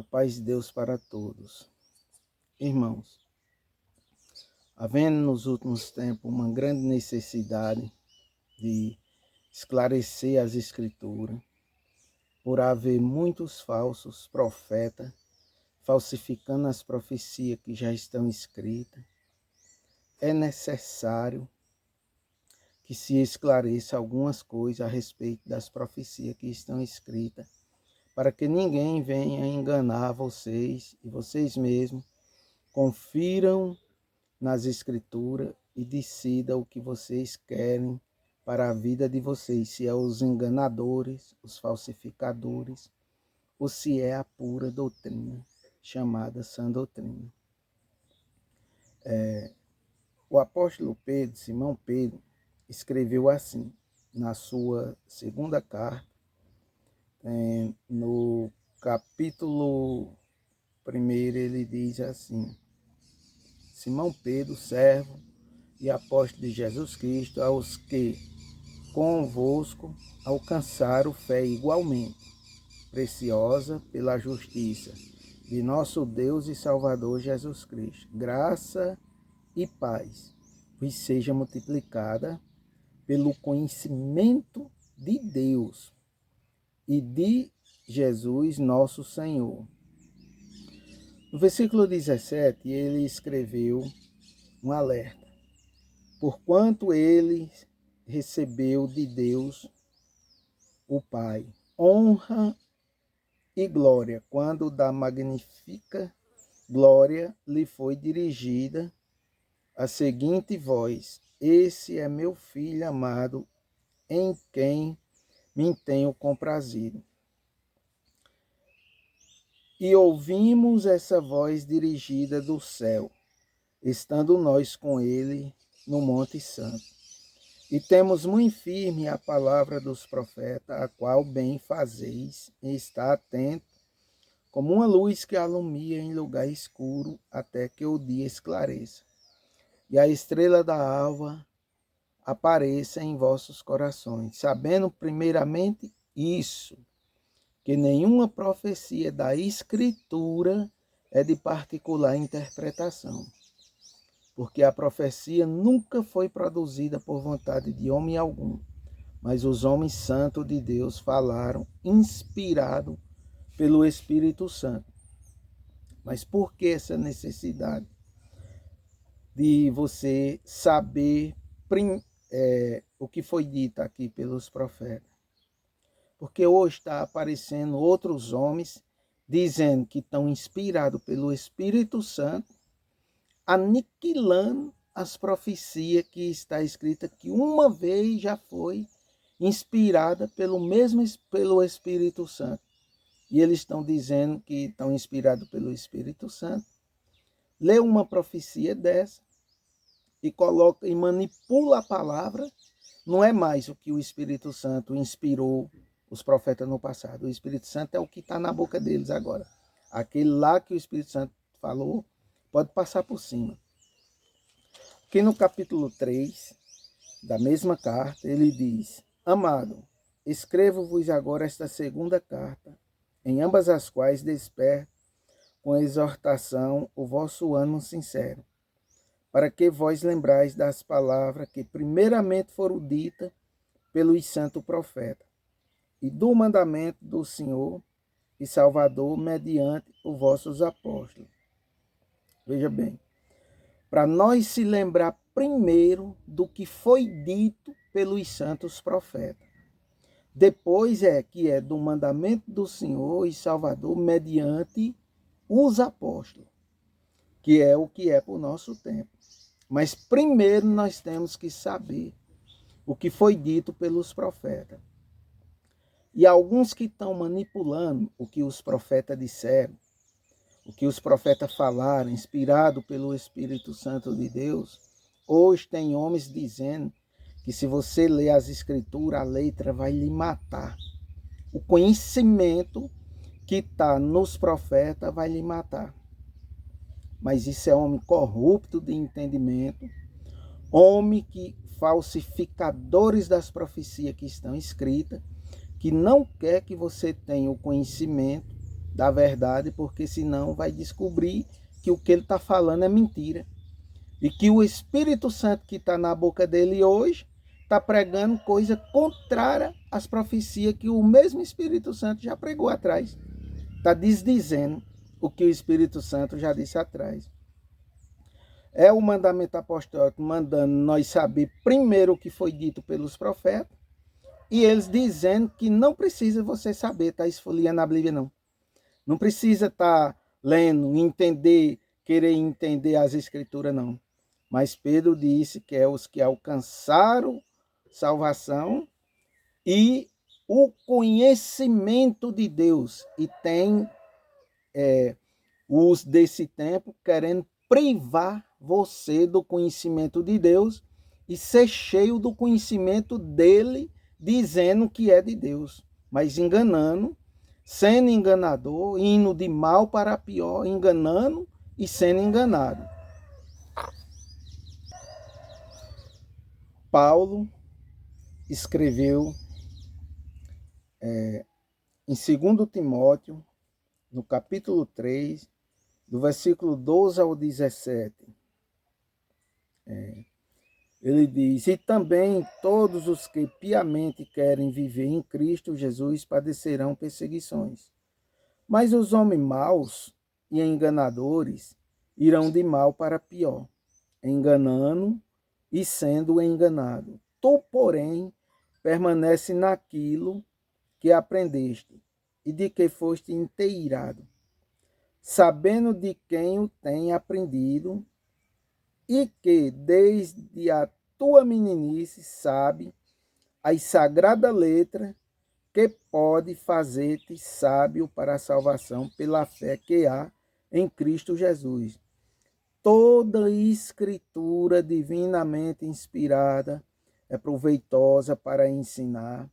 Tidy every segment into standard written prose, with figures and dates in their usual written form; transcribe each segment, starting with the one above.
A paz de Deus para todos. Irmãos, havendo nos últimos tempos uma grande necessidade de esclarecer as Escrituras, por haver muitos falsos profetas falsificando as profecias que já estão escritas, é necessário que se esclareça algumas coisas a respeito das profecias que estão escritas, para que ninguém venha enganar vocês e vocês mesmos confiram nas Escrituras e decidam o que vocês querem para a vida de vocês, se é os enganadores, os falsificadores, ou se é a pura doutrina, chamada sã doutrina. O apóstolo Pedro, Simão Pedro, escreveu assim, na sua segunda carta, no capítulo 1, ele diz assim: Simão Pedro, servo e apóstolo de Jesus Cristo, aos que convosco alcançaram fé igualmente preciosa pela justiça de nosso Deus e Salvador Jesus Cristo. Graça e paz vos seja multiplicada pelo conhecimento de Deus e de Jesus nosso Senhor. No versículo 17, ele escreveu um alerta. Porquanto ele recebeu de Deus, o Pai, honra e glória, quando da magnífica glória lhe foi dirigida a seguinte voz: Esse é meu filho amado, em quem me tenho comprazido. E ouvimos essa voz dirigida do céu, estando nós com ele no Monte Santo. E temos muito firme a palavra dos profetas, a qual bem fazeis em estar atento, como uma luz que alumia em lugar escuro, até que o dia esclareça, e a estrela da alva apareça em vossos corações, sabendo primeiramente isso, que nenhuma profecia da Escritura é de particular interpretação, porque a profecia nunca foi produzida por vontade de homem algum, mas os homens santos de Deus falaram, inspirado pelo Espírito Santo. Mas por que essa necessidade de você saber o que foi dito aqui pelos profetas? Porque hoje está aparecendo outros homens dizendo que estão inspirados pelo Espírito Santo, aniquilando as profecias que está escrita, que uma vez já foi inspirada pelo Espírito Santo. E eles estão dizendo que estão inspirados pelo Espírito Santo. Lê uma profecia dessa e coloca e manipula a palavra. Não é mais o que o Espírito Santo inspirou os profetas no passado. O Espírito Santo é o que está na boca deles agora. Aquele lá que o Espírito Santo falou, pode passar por cima. Aqui no capítulo 3 da mesma carta, ele diz: Amado, escrevo-vos agora esta segunda carta, em ambas as quais desperto com exortação o vosso ânimo sincero, para que vós lembrais das palavras que primeiramente foram ditas pelos santos profetas, e do mandamento do Senhor e Salvador mediante os vossos apóstolos. Veja bem, para nós se lembrar primeiro do que foi dito pelos santos profetas. Depois que é do mandamento do Senhor e Salvador mediante os apóstolos, que é o que é para o nosso tempo. Mas primeiro nós temos que saber o que foi dito pelos profetas. E alguns que estão manipulando o que os profetas disseram, o que os profetas falaram, inspirado pelo Espírito Santo de Deus, hoje tem homens dizendo que se você ler as Escrituras, a letra vai lhe matar. O conhecimento que está nos profetas vai lhe matar. Mas isso é homem corrupto de entendimento, homem que falsificadores das profecias que estão escritas, que não quer que você tenha o conhecimento da verdade, porque senão vai descobrir que o que ele está falando é mentira. E que o Espírito Santo que está na boca dele hoje está pregando coisa contrária às profecias que o mesmo Espírito Santo já pregou atrás. Está desdizendo o que o Espírito Santo já disse atrás. É o mandamento apostólico mandando nós saber primeiro o que foi dito pelos profetas, e eles dizendo que não precisa você saber, tá esfoliando a Bíblia, não. Não precisa estar lendo, querer entender as escrituras, não. Mas Pedro disse que é os que alcançaram salvação e o conhecimento de Deus. E tem os desse tempo querendo privar você do conhecimento de Deus e ser cheio do conhecimento dele, dizendo que é de Deus, mas enganando, sendo enganador, indo de mal para pior, enganando e sendo enganado. Paulo escreveu em 2 Timóteo, no capítulo 3, do versículo 12 ao 17. Ele diz: e também todos os que piamente querem viver em Cristo Jesus padecerão perseguições. Mas os homens maus e enganadores irão de mal para pior, enganando e sendo enganado. Tu, porém, permanece naquilo que aprendeste e de que foste inteirado, sabendo de quem o tem aprendido, e que desde a tua meninice sabe as sagradas letras que pode fazer-te sábio para a salvação pela fé que há em Cristo Jesus. Toda escritura divinamente inspirada é proveitosa para ensinar,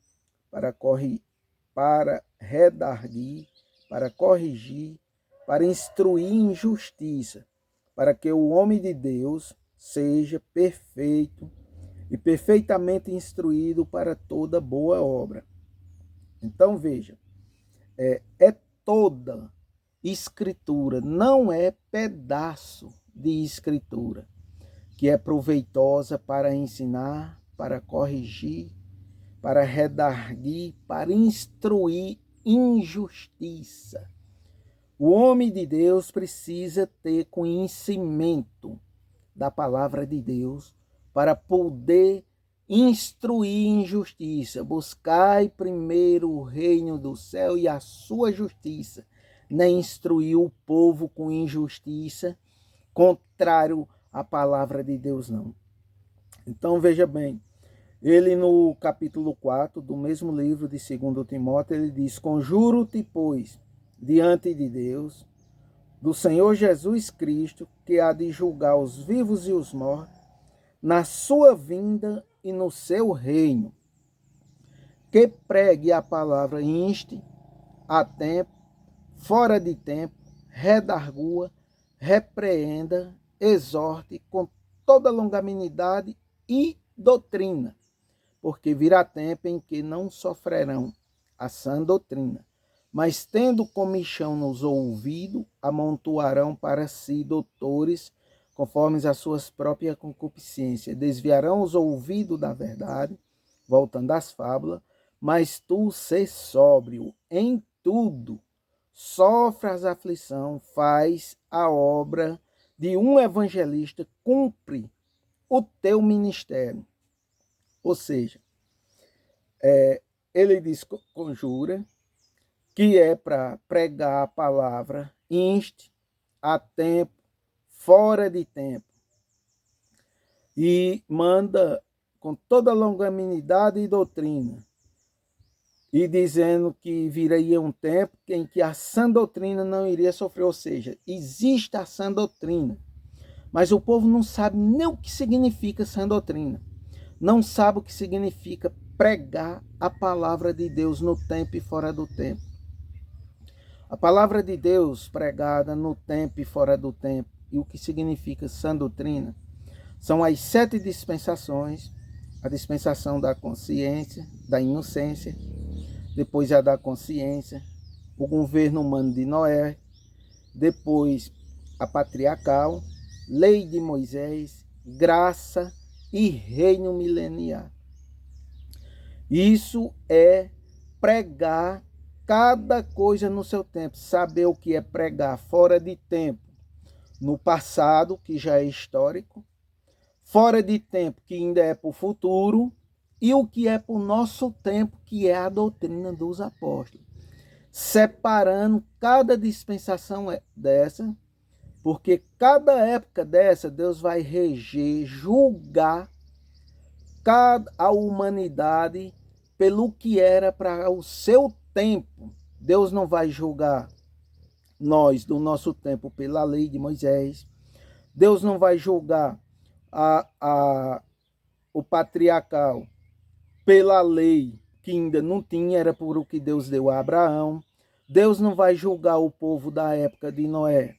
para redarguir, para corrigir, para instruir em justiça, para que o homem de Deus seja perfeito e perfeitamente instruído para toda boa obra. Então veja, é toda escritura, não é pedaço de escritura, que é proveitosa para ensinar, para corrigir, para redarguir, para instruir em justiça. O homem de Deus precisa ter conhecimento da palavra de Deus para poder instruir em justiça. Buscai primeiro o reino do céu e a sua justiça. Nem instruir o povo com injustiça, contrário à palavra de Deus, não. Então, veja bem, ele no capítulo 4 do mesmo livro de 2 Timóteo, ele diz: conjuro-te, pois, diante de Deus, do Senhor Jesus Cristo, que há de julgar os vivos e os mortos, na sua vinda e no seu reino, que pregue a palavra, inste a tempo, fora de tempo, redargua, repreenda, exorte com toda longanimidade e doutrina, porque virá tempo em que não sofrerão a sã doutrina, mas tendo comichão nos ouvidos, amontoarão para si doutores, conforme as suas próprias concupiscências. Desviarão os ouvidos da verdade, voltando às fábulas, mas tu sê sóbrio em tudo, sofre as aflições, faz a obra de um evangelista, cumpre o teu ministério. Ou seja, ele diz, conjura, que é para pregar a palavra, inste a tempo, fora de tempo, e manda com toda longanimidade e doutrina, e dizendo que viria um tempo em que a sã doutrina não iria sofrer, ou seja, existe a sã doutrina, mas o povo não sabe nem o que significa sã doutrina, não sabe o que significa pregar a palavra de Deus no tempo e fora do tempo. A palavra de Deus pregada no tempo e fora do tempo, e o que significa sã doutrina, são as 7 dispensações: a dispensação da consciência, da inocência, depois a da consciência, o governo humano de Noé, depois a patriarcal, lei de Moisés, graça e reino milenial. Isso é pregar cada coisa no seu tempo, saber o que é pregar fora de tempo, no passado, que já é histórico, fora de tempo, que ainda é para o futuro, e o que é para o nosso tempo, que é a doutrina dos apóstolos. Separando cada dispensação dessa, porque cada época dessa, Deus vai reger, julgar a humanidade pelo que era para o seu tempo. Deus não vai julgar nós do nosso tempo pela lei de Moisés. Deus não vai julgar o patriarcal pela lei que ainda não tinha, era por o que Deus deu a Abraão. Deus não vai julgar o povo da época de Noé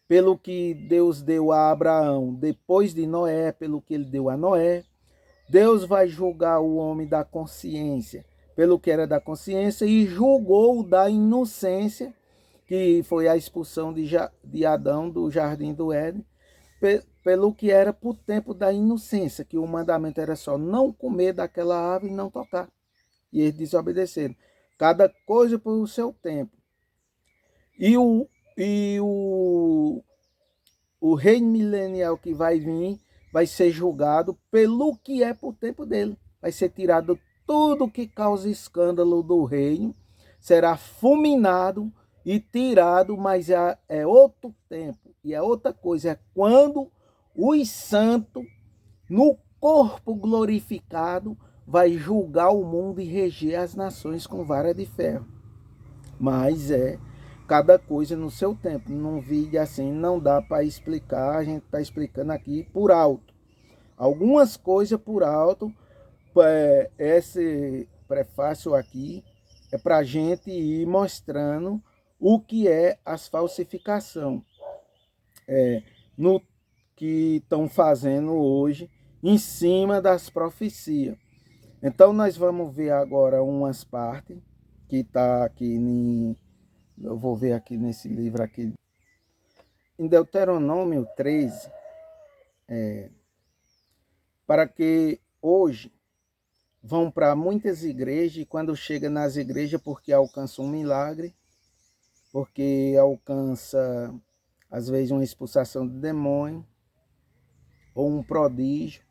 pelo que Deus deu a Abraão depois de Noé, pelo que ele deu a Noé. Deus vai julgar o homem da consciência pelo que era da consciência e julgou o da inocência, que foi a expulsão de Adão do jardim do Éden, pelo que era por tempo da inocência, que o mandamento era só não comer daquela árvore e não tocar. E eles desobedeceram. Cada coisa por seu tempo. E o reino milenial que vai vir vai ser julgado pelo que é por tempo dele. Vai ser tirado tudo que causa escândalo do reino, será fulminado e tirado, mas é outro tempo e é outra coisa. É quando os santos, no corpo glorificado, vai julgar o mundo e reger as nações com vara de ferro. Mas cada coisa no seu tempo. Num vídeo assim não dá para explicar, a gente está explicando aqui por alto. Algumas coisas por alto. Esse prefácio aqui é para a gente ir mostrando o que é as falsificações no que estão fazendo hoje em cima das profecias. Então nós vamos ver agora umas partes que está aqui eu vou ver aqui nesse livro aqui em Deuteronômio 13, para que hoje vão para muitas igrejas e quando chega nas igrejas, porque alcança um milagre, porque alcança às vezes uma expulsação de demônio, ou um prodígio,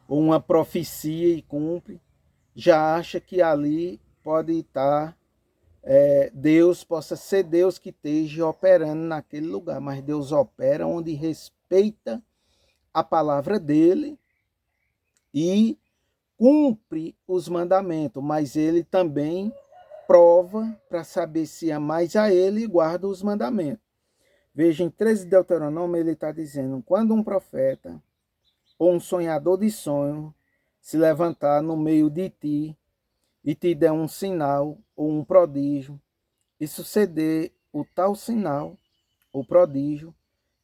ou uma profecia e cumpre, já acha que ali pode estar Deus, possa ser Deus que esteja operando naquele lugar, mas Deus opera onde respeita a palavra dele e cumpre os mandamentos, mas ele também prova para saber se é mais a ele e guarda os mandamentos. Veja, em 13 de Deuteronômio ele está dizendo, quando um profeta ou um sonhador de sonho se levantar no meio de ti e te der um sinal ou um prodígio, e suceder o tal sinal, o prodígio,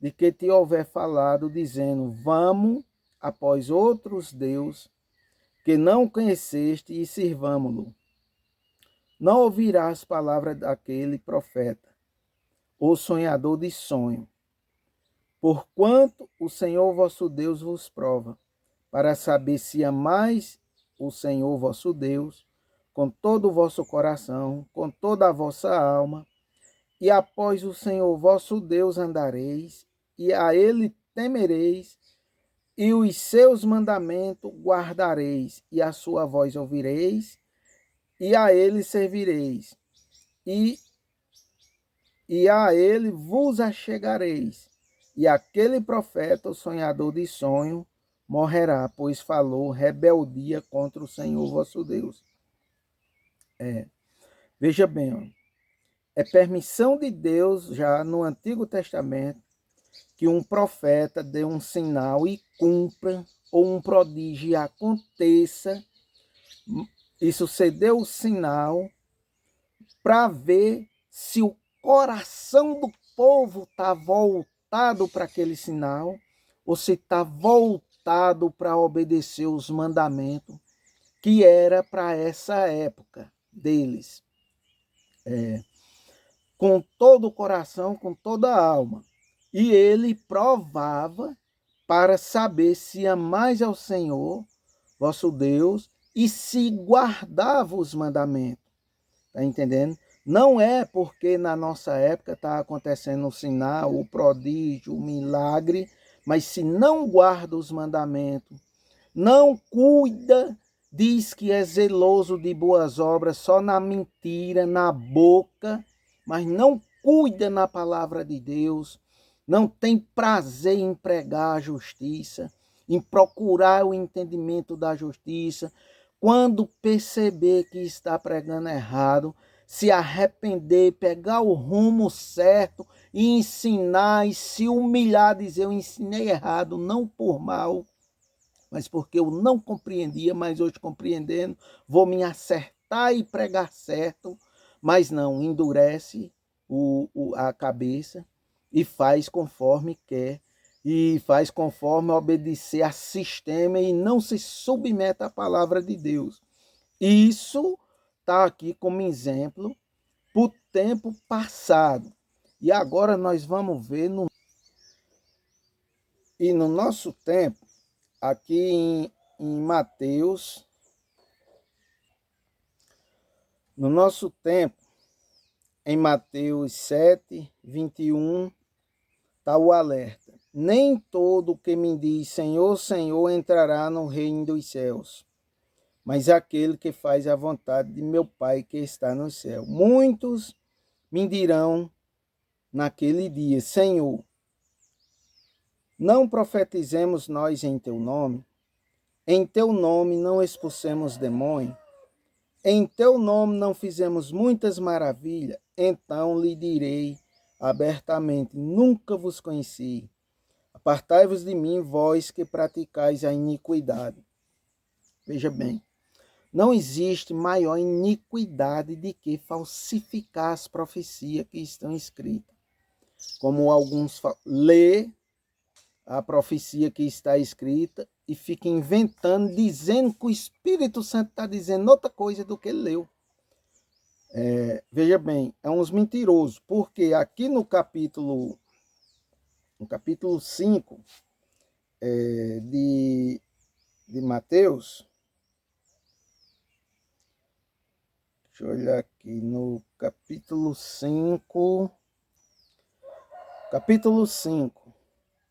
de que te houver falado, dizendo, vamos após outros deuses que não conheceste e sirvamo-lo. Não ouvirás palavra daquele profeta, ou sonhador de sonho, porquanto o Senhor vosso Deus vos prova, para saber se amais o Senhor vosso Deus, com todo o vosso coração, com toda a vossa alma, e após o Senhor vosso Deus andareis, e a ele temereis, e os seus mandamentos guardareis, e a sua voz ouvireis, e a ele servireis, e a ele vos achegareis. E aquele profeta, o sonhador de sonho, morrerá, pois falou rebeldia contra o Senhor vosso Deus. Veja bem, ó, é permissão de Deus, já no Antigo Testamento, que um profeta dê um sinal e cumpra, ou um prodígio aconteça, e sucedeu o sinal, para ver se o coração do povo está voltado para aquele sinal, ou se está voltado para obedecer os mandamentos, que era para essa época deles. com todo o coração, com toda a alma. E ele provava para saber se amais ao Senhor, vosso Deus, e se guardava os mandamentos. Está entendendo? Não é porque na nossa época está acontecendo o sinal, o prodígio, o milagre, mas se não guarda os mandamentos, não cuida, diz que é zeloso de boas obras só na mentira, na boca, mas não cuida na palavra de Deus, não tem prazer em pregar a justiça, em procurar o entendimento da justiça. Quando perceber que está pregando errado, se arrepender, pegar o rumo certo e ensinar e se humilhar, dizer eu ensinei errado, não por mal, mas porque eu não compreendia, mas hoje compreendendo, vou me acertar e pregar certo, mas não, endurece a cabeça e faz conforme quer, e faz conforme obedecer a sistema e não se submete à palavra de Deus. Isso está aqui como exemplo para o tempo passado. E agora nós vamos ver no nosso tempo, aqui em Mateus, no nosso tempo, em Mateus 7, 21, está o alerta. Nem todo que me diz Senhor, Senhor entrará no reino dos céus, mas aquele que faz a vontade de meu Pai que está no céu. Muitos me dirão naquele dia, Senhor, não profetizemos nós em teu nome? Em teu nome não expulsemos demônio? Em teu nome não fizemos muitas maravilhas? Então lhe direi abertamente, nunca vos conheci. Apartai-vos de mim, vós que praticais a iniquidade. Veja bem, não existe maior iniquidade do que falsificar as profecias que estão escritas. Como alguns lê a profecia que está escrita e fica inventando, dizendo que o Espírito Santo está dizendo outra coisa do que ele leu. Veja bem, é uns mentirosos, porque aqui no capítulo 5 de Mateus, deixa eu olhar aqui, no capítulo 5,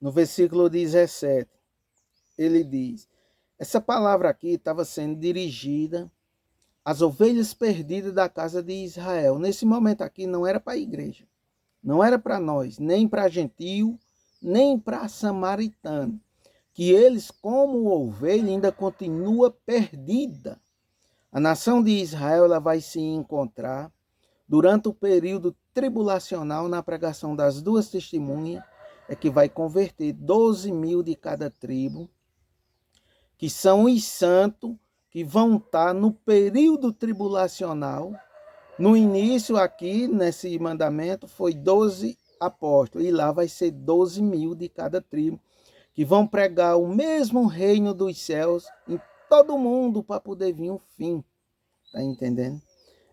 no versículo 17, ele diz, essa palavra aqui estava sendo dirigida às ovelhas perdidas da casa de Israel. Nesse momento aqui não era para a igreja, não era para nós, nem para gentio, nem para samaritano, que eles, como ovelha, ainda continua perdida. A nação de Israel ela vai se encontrar durante o período tribulacional na pregação das duas testemunhas, é que vai converter 12 mil de cada tribo, que são os santos que vão estar no período tribulacional. No início aqui, nesse mandamento, foi 12 apóstolos, e lá vai ser 12 mil de cada tribo, que vão pregar o mesmo reino dos céus em todo mundo para poder vir o fim. Está entendendo?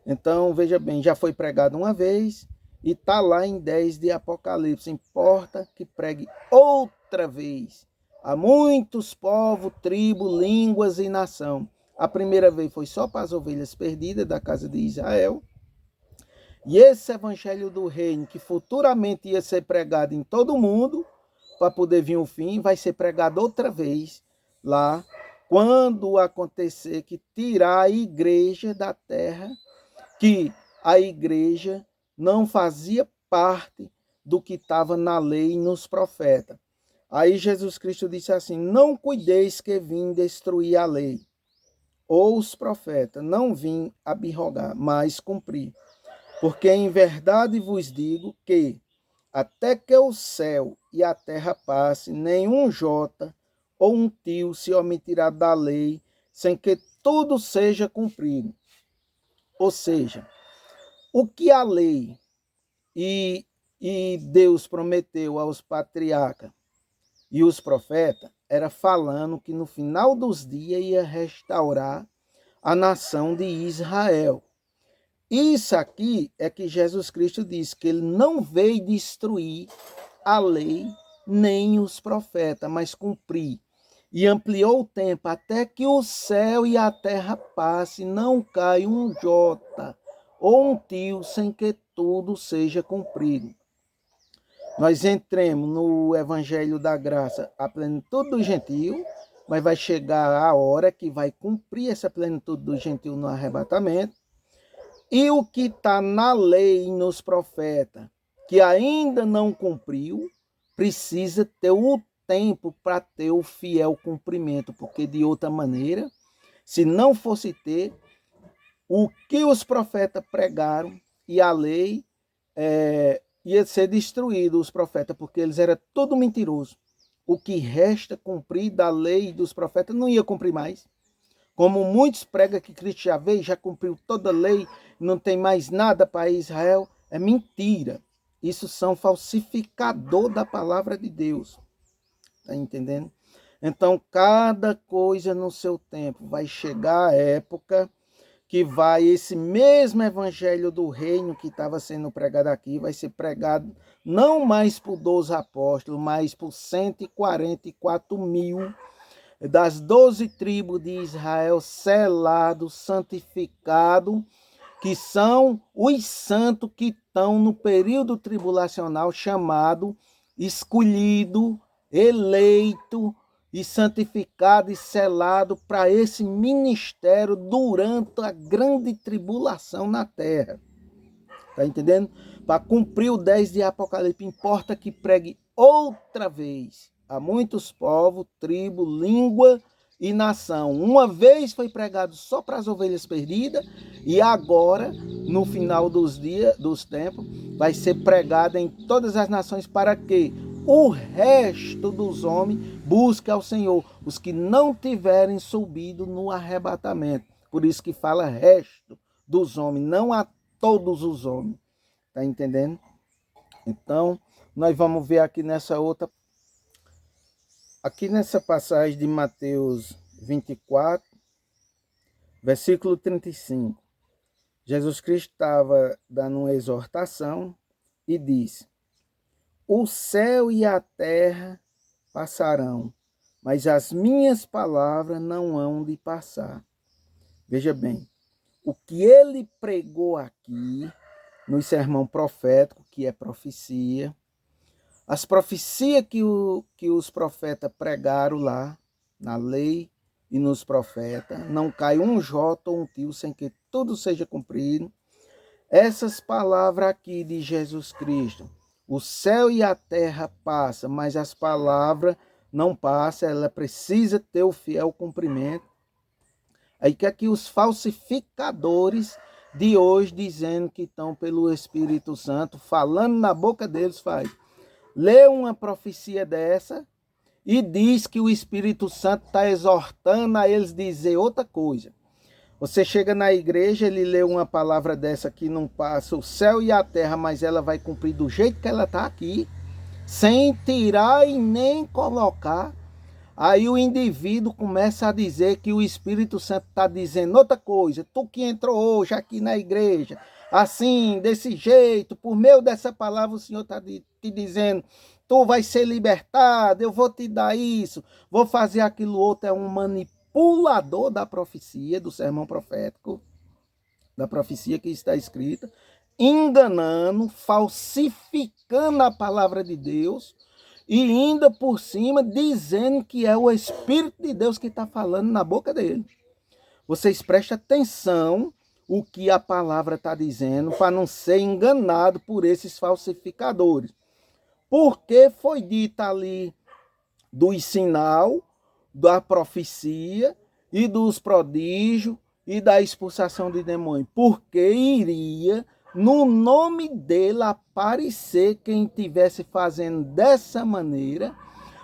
Então, veja bem, já foi pregado uma vez e está lá em 10 de Apocalipse. Importa que pregue outra vez a muitos povos, tribos, línguas e nação. A primeira vez foi só para as ovelhas perdidas da casa de Israel. E esse evangelho do reino, que futuramente ia ser pregado em todo mundo, para poder vir o fim, vai ser pregado outra vez lá, quando acontecer que tirar a igreja da terra, que a igreja não fazia parte do que estava na lei e nos profetas. Aí Jesus Cristo disse assim, não cuideis que vim destruir a lei, ou os profetas, não vim abrogar, mas cumprir. Porque em verdade vos digo que, até que o céu e a terra passe, nenhum jota ou um tio se omitirá da lei, sem que tudo seja cumprido. Ou seja, o que a lei e Deus prometeu aos patriarcas e os profetas, era falando que no final dos dias ia restaurar a nação de Israel. Isso aqui é que Jesus Cristo disse que ele não veio destruir a lei nem os profetas, mas cumprir. E ampliou o tempo até que o céu e a terra passe, não cai um jota ou um tio sem que tudo seja cumprido. Nós entremos no Evangelho da Graça, a plenitude do gentio, mas vai chegar a hora que vai cumprir essa plenitude do gentio no arrebatamento. E o que está na lei e nos profetas, que ainda não cumpriu, precisa ter o tempo para ter o fiel cumprimento, porque de outra maneira, se não fosse ter o que os profetas pregaram e a lei, ia ser destruído os profetas, porque eles eram todo mentiroso. O que resta cumprir da lei dos profetas não ia cumprir mais. Como muitos pregam que Cristo já veio, já cumpriu toda a lei, não tem mais nada para Israel, é mentira. Isso são falsificador da palavra de Deus. Está entendendo? Então, cada coisa no seu tempo. Vai chegar a época que vai esse mesmo evangelho do reino que estava sendo pregado aqui, vai ser pregado não mais por 12 apóstolos, mas por 144 mil das 12 tribos de Israel, selado, santificado, que são os santos que estão no período tribulacional chamado escolhido, eleito e santificado e selado para esse ministério durante a grande tribulação na terra. Está entendendo? Para cumprir o 10 de Apocalipse, importa que pregue outra vez a muitos povos, tribo, língua e nação. Uma vez foi pregado só para as ovelhas perdidas e agora, no final dos dias, dos tempos, vai ser pregado em todas as nações para que o resto dos homens busque ao Senhor, os que não tiverem subido no arrebatamento. Por isso que fala resto dos homens, não a todos os homens. Está entendendo? Então, nós vamos ver aqui nessa outra. Aqui nessa passagem de Mateus 24, versículo 35, Jesus Cristo estava dando uma exortação e disse: o céu e a terra passarão, mas as minhas palavras não hão de passar. Veja bem, o que ele pregou aqui no sermão profético, que é profecia, as profecias que os profetas pregaram lá, na lei e nos profetas, não cai um jota ou um tio sem que tudo seja cumprido. Essas palavras aqui de Jesus Cristo, o céu e a terra passam, mas as palavras não passam, ela precisa ter o fiel cumprimento. Aí que aqui os falsificadores de hoje, dizendo que estão pelo Espírito Santo, falando na boca deles, faz. Lê uma profecia dessa e diz que o Espírito Santo está exortando a eles dizer outra coisa. Você chega na igreja, ele lê uma palavra dessa que não passa o céu e a terra, mas ela vai cumprir do jeito que ela está aqui, sem tirar e nem colocar. Aí o indivíduo começa a dizer que o Espírito Santo está dizendo outra coisa. Tu que entrou hoje aqui na igreja, assim, desse jeito, por meio dessa palavra o Senhor está te dizendo, tu vai ser libertado, eu vou te dar isso, vou fazer aquilo outro. É um manipulador da profecia, do sermão profético, da profecia que está escrita, enganando, falsificando a palavra de Deus, e ainda por cima dizendo que é o Espírito de Deus que está falando na boca dele. Vocês prestem atenção o que a palavra está dizendo para não ser enganado por esses falsificadores. Porque foi dito ali do sinal, da profecia e dos prodígios e da expulsação de demônio. Porque iria no nome dele aparecer quem estivesse fazendo dessa maneira,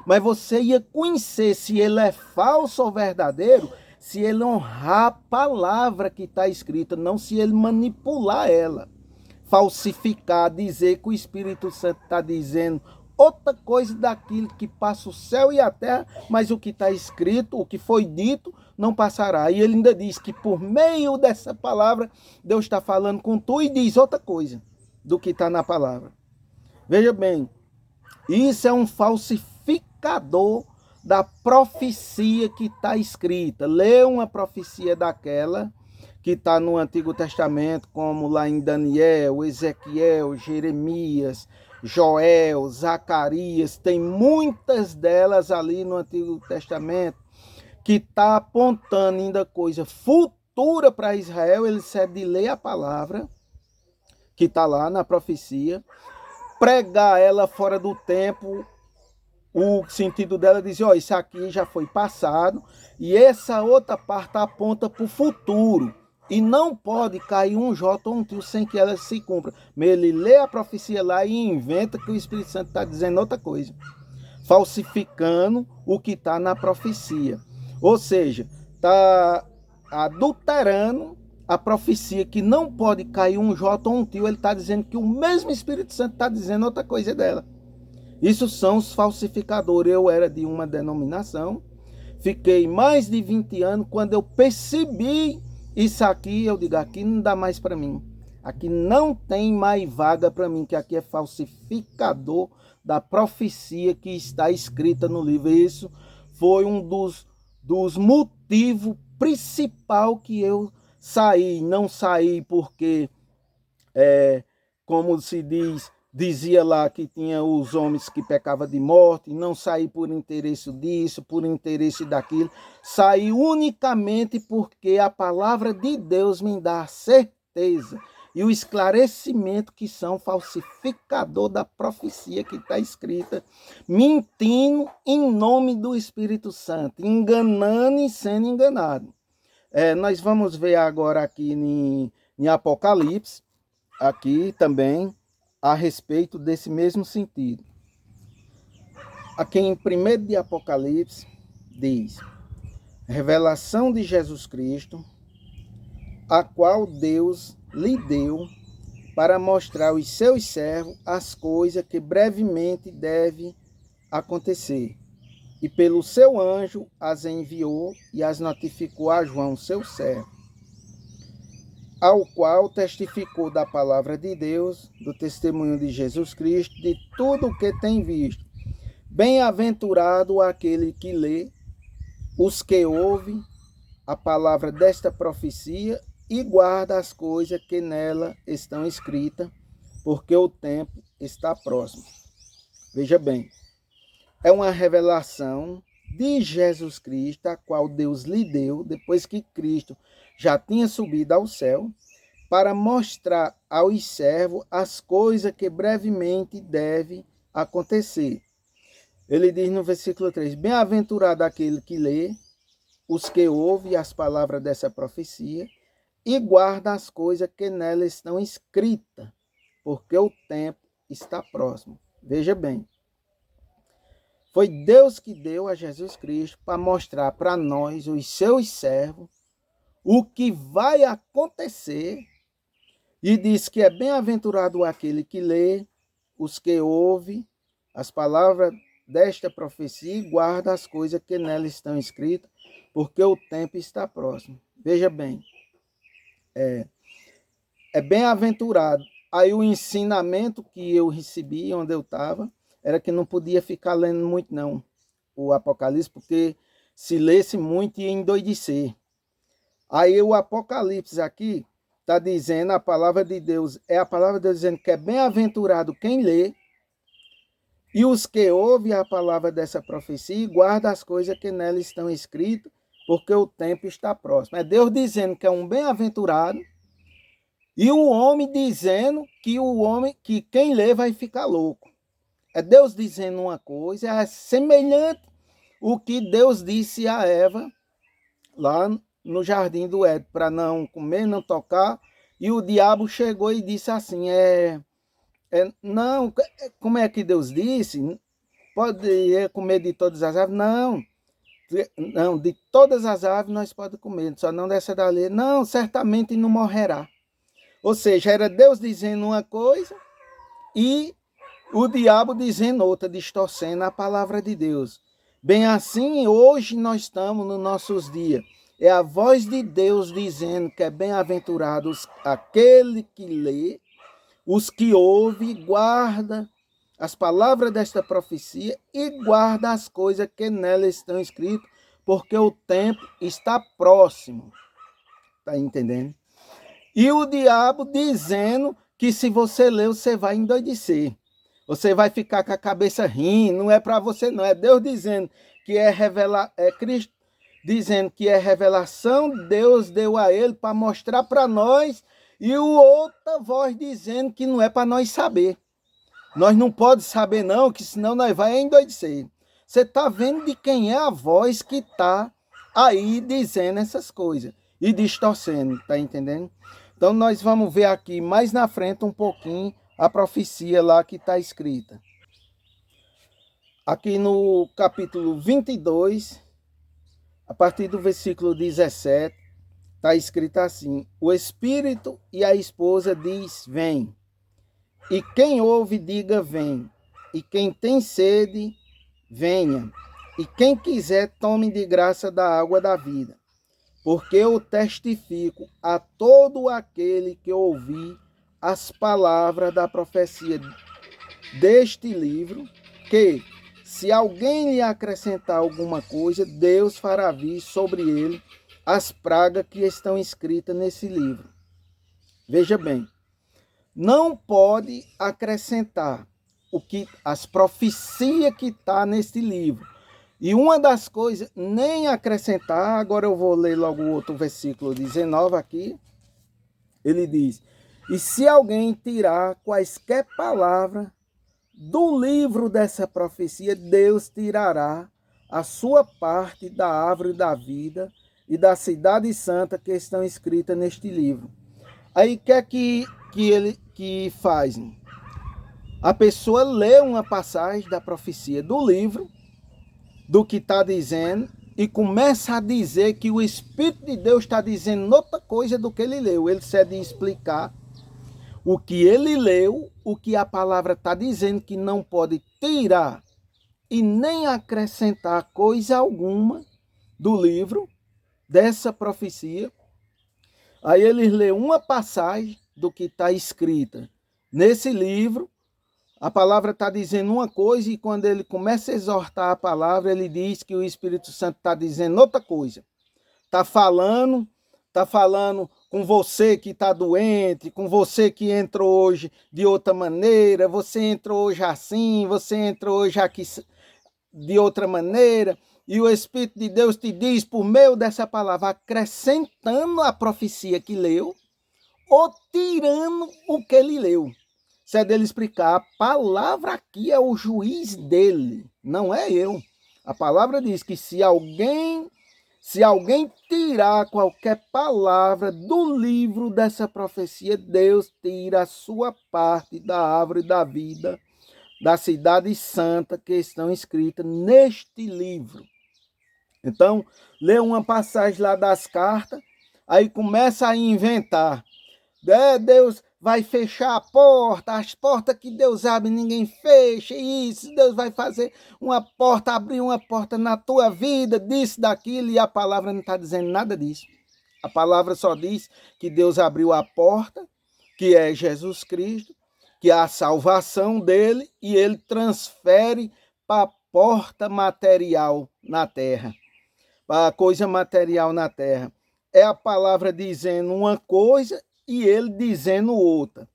mas você ia conhecer se ele é falso ou verdadeiro, se ele honrar a palavra que está escrita, não se ele manipular ela, falsificar, dizer que o Espírito Santo está dizendo outra coisa daquilo que passa o céu e a terra, mas o que está escrito, o que foi dito, não passará. E ele ainda diz que por meio dessa palavra, Deus está falando com tu e diz outra coisa do que está na palavra. Veja bem, isso é um falsificador da profecia que está escrita. Lê uma profecia daquela que está no Antigo Testamento, como lá em Daniel, Ezequiel, Jeremias, Joel, Zacarias, tem muitas delas ali no Antigo Testamento que está apontando ainda coisa futura para Israel. Ele serve de ler a palavra que está lá na profecia, pregar ela fora do tempo. O sentido dela diz, ó, isso aqui já foi passado e essa outra parte aponta para o futuro. E não pode cair um jota ou um tio sem que ela se cumpra. Ele lê a profecia lá e inventa que o Espírito Santo está dizendo outra coisa, falsificando o que está na profecia. Ou seja, está adulterando a profecia, que não pode cair um jota ou um tio. Ele está dizendo que o mesmo Espírito Santo está dizendo outra coisa dela. Isso são os falsificadores. Eu era de uma denominação, fiquei mais de 20 anos, quando eu percebi isso aqui, eu digo, aqui não dá mais para mim. Aqui não tem mais vaga para mim, que aqui é falsificador da profecia que está escrita no livro. Isso foi um dos motivos principal que eu saí. Não saí porque, como se dizia lá que tinha os homens que pecavam de morte, não saí por interesse disso, por interesse daquilo. Saí unicamente porque a palavra de Deus me dá a certeza e o esclarecimento que são falsificador da profecia que está escrita, mentindo em nome do Espírito Santo, enganando e sendo enganado. Nós vamos ver agora aqui em Apocalipse, aqui também, a respeito desse mesmo sentido. Aqui em 1 de Apocalipse diz: revelação de Jesus Cristo, a qual Deus lhe deu para mostrar aos seus servos as coisas que brevemente devem acontecer. E pelo seu anjo as enviou e as notificou a João, seu servo, ao qual testificou da palavra de Deus, do testemunho de Jesus Cristo, de tudo o que tem visto. Bem-aventurado aquele que lê, os que ouvem a palavra desta profecia e guarda as coisas que nela estão escritas, porque o tempo está próximo. Veja bem, é uma revelação de Jesus Cristo, a qual Deus lhe deu, depois que Cristo já tinha subido ao céu, para mostrar aos servos as coisas que brevemente devem acontecer. Ele diz no versículo 3, bem-aventurado aquele que lê, os que ouvem as palavras dessa profecia e guarda as coisas que nela estão escritas, porque o tempo está próximo. Veja bem, foi Deus que deu a Jesus Cristo para mostrar para nós, os seus servos, o que vai acontecer, e diz que é bem-aventurado aquele que lê, os que ouvem as palavras desta profecia e guarda as coisas que nela estão escritas, porque o tempo está próximo. Veja bem, é bem-aventurado. Aí o ensinamento que eu recebi, onde eu estava, era que não podia ficar lendo muito não, o Apocalipse, porque se lesse muito ia endoidecer. Aí o Apocalipse aqui está dizendo, a palavra de Deus, é a palavra de Deus dizendo que é bem-aventurado quem lê, e os que ouvem a palavra dessa profecia e guardam as coisas que nela estão escritas, porque o tempo está próximo. É Deus dizendo que é um bem-aventurado, e o homem dizendo que quem lê vai ficar louco. É Deus dizendo uma coisa, é semelhante o que Deus disse a Eva lá no jardim do Éden, para não comer, não tocar, e o diabo chegou e disse assim, não, como é que Deus disse? Pode comer de todas as árvores? Não, de todas as árvores nós podemos comer, só não dessa dali. Não, certamente não morrerá. Ou seja, era Deus dizendo uma coisa e o diabo dizendo outra, distorcendo a palavra de Deus. Bem assim, hoje nós estamos nos nossos dias. É a voz de Deus dizendo que é bem-aventurados aquele que lê, os que ouve, guarda as palavras desta profecia e guarda as coisas que nela estão escritas, porque o tempo está próximo. Está entendendo? E o diabo dizendo que se você ler, você vai endoidecer. Você vai ficar com a cabeça rindo, não é para você não, é Deus dizendo que é Cristo dizendo que é revelação, Deus deu a ele para mostrar para nós, e o outra voz dizendo que não é para nós saber. Nós não pode saber não, que senão nós vai endoidecer. Você está vendo de quem é a voz que está aí dizendo essas coisas e distorcendo, tá entendendo? Então nós vamos ver aqui mais na frente um pouquinho a profecia lá que está escrita. Aqui no capítulo 22, a partir do versículo 17, está escrito assim: o Espírito e a esposa diz, vem. E quem ouve, diga, vem. E quem tem sede, venha. E quem quiser, tome de graça da água da vida. Porque eu testifico a todo aquele que ouvir as palavras da profecia deste livro, que, se alguém lhe acrescentar alguma coisa, Deus fará vir sobre ele as pragas que estão escritas nesse livro. Veja bem, não pode acrescentar as profecias que está nesse livro. E uma das coisas, nem acrescentar, agora eu vou ler logo o outro versículo 19 aqui. Ele diz: e se alguém tirar quaisquer palavras do livro dessa profecia, Deus tirará a sua parte da árvore da vida e da cidade santa que estão escritas neste livro. Aí o que é que ele faz? A pessoa lê uma passagem da profecia do livro, do que está dizendo, e começa a dizer que o Espírito de Deus está dizendo outra coisa do que ele leu. Ele cede explicar o que ele leu, o que a palavra está dizendo, que não pode tirar e nem acrescentar coisa alguma do livro, dessa profecia. Aí ele lê uma passagem do que está escrita nesse livro. A palavra está dizendo uma coisa, e quando ele começa a exortar a palavra, ele diz que o Espírito Santo está dizendo outra coisa. Está falando com você que está doente, com você que entrou hoje de outra maneira, você entrou hoje assim, você entrou hoje aqui de outra maneira, e o Espírito de Deus te diz, por meio dessa palavra, acrescentando a profecia que leu, ou tirando o que ele leu. Se é dele explicar, a palavra aqui é o juiz dele, não é eu. A palavra diz que se alguém tirar qualquer palavra do livro dessa profecia, Deus tira a sua parte da árvore da vida, da cidade santa que estão escritas neste livro. Então, lê uma passagem lá das cartas, aí começa a inventar. Deus vai fechar a porta, as portas que Deus abre ninguém fecha, isso, Deus vai fazer uma porta, abrir uma porta na tua vida, disso, daquilo, e a palavra não está dizendo nada disso. A palavra só diz que Deus abriu a porta, que é Jesus Cristo, que é a salvação dele, e ele transfere para a porta material na terra, para a coisa material na terra. É a palavra dizendo uma coisa e ele dizendo outra.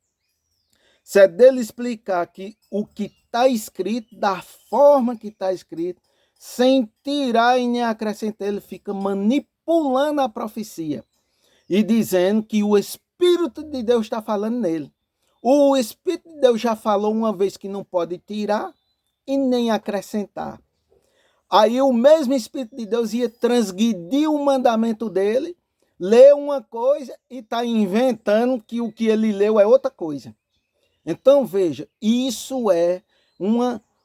Se é dele explicar que o que está escrito, da forma que está escrito, sem tirar e nem acrescentar, ele fica manipulando a profecia e dizendo que o Espírito de Deus está falando nele. O Espírito de Deus já falou uma vez que não pode tirar e nem acrescentar. Aí o mesmo Espírito de Deus ia transgredir o mandamento dele, lê uma coisa e está inventando que o que ele leu é outra coisa. Então veja, isso é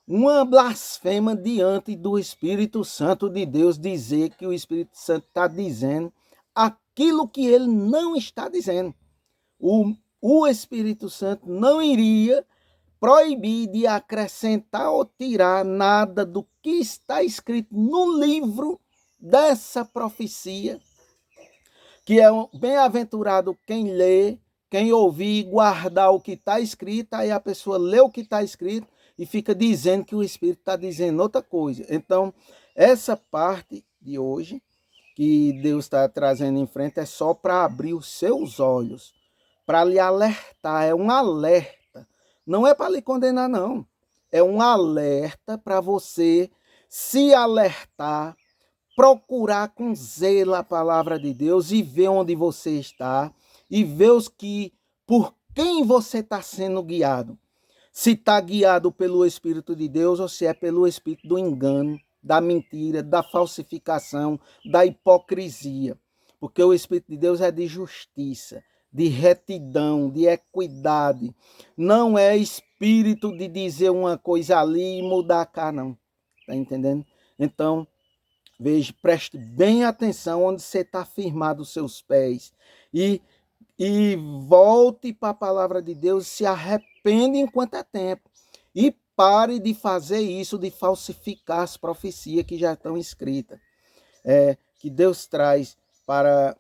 uma blasfema diante do Espírito Santo de Deus, dizer que o Espírito Santo está dizendo aquilo que ele não está dizendo. O Espírito Santo não iria proibir de acrescentar ou tirar nada do que está escrito no livro dessa profecia, que é bem-aventurado quem lê, quem ouvir e guardar o que está escrito. Aí a pessoa lê o que está escrito e fica dizendo que o Espírito está dizendo outra coisa. Então, essa parte de hoje que Deus está trazendo em frente é só para abrir os seus olhos, para lhe alertar, é um alerta. Não é para lhe condenar, não. É um alerta para você se alertar, procurar com zelo a palavra de Deus e ver onde você está e ver por quem você está sendo guiado. Se está guiado pelo Espírito de Deus ou se é pelo Espírito do engano, da mentira, da falsificação, da hipocrisia. Porque o Espírito de Deus é de justiça, de retidão, de equidade. Não é espírito de dizer uma coisa ali e mudar cá, não. Está entendendo? Então, veja, preste bem atenção onde você está firmado os seus pés. E volte para a palavra de Deus, se arrepende enquanto é tempo. E pare de fazer isso, de falsificar as profecias que já estão escritas. Que Deus traz para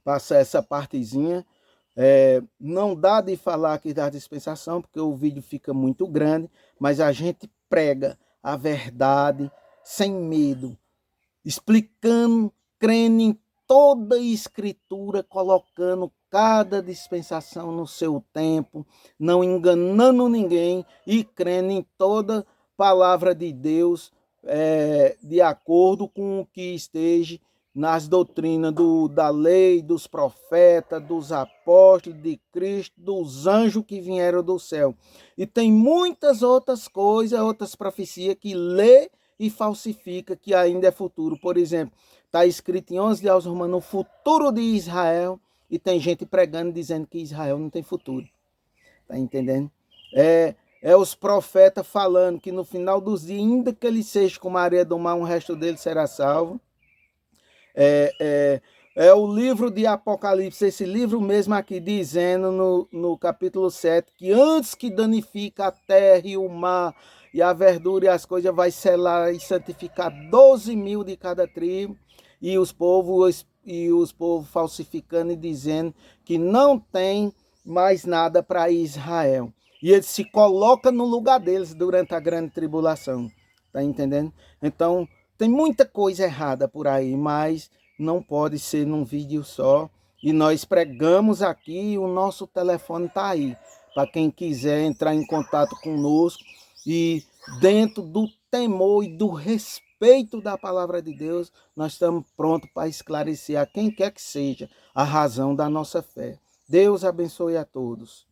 passar essa partezinha. Não dá de falar aqui da dispensação, porque o vídeo fica muito grande, mas a gente prega a verdade sem medo, explicando, crendo em toda a escritura, colocando cada dispensação no seu tempo, não enganando ninguém e crendo em toda palavra de Deus, de acordo com o que esteja nas doutrinas da lei, dos profetas, dos apóstolos, de Cristo, dos anjos que vieram do céu. E tem muitas outras coisas, outras profecias que lê e falsifica, que ainda é futuro. Por exemplo, está escrito em 11 aos Romanos, o futuro de Israel, e tem gente pregando dizendo que Israel não tem futuro. Está entendendo? É os profetas falando que no final dos dias, ainda que ele seja como a areia do mar, o resto dele será salvo. É o livro de Apocalipse, esse livro mesmo aqui, dizendo no capítulo 7, que antes que danifica a terra e o mar, e a verdura e as coisas, vai selar e santificar 12.000 de cada tribo, e os povos falsificando e dizendo que não tem mais nada para Israel. E ele se coloca no lugar deles durante a grande tribulação. Tá entendendo? Então, tem muita coisa errada por aí, mas não pode ser num vídeo só. E nós pregamos aqui, o nosso telefone está aí, para quem quiser entrar em contato conosco. E dentro do temor e do respeito da palavra de Deus, nós estamos prontos para esclarecer a quem quer que seja a razão da nossa fé. Deus abençoe a todos.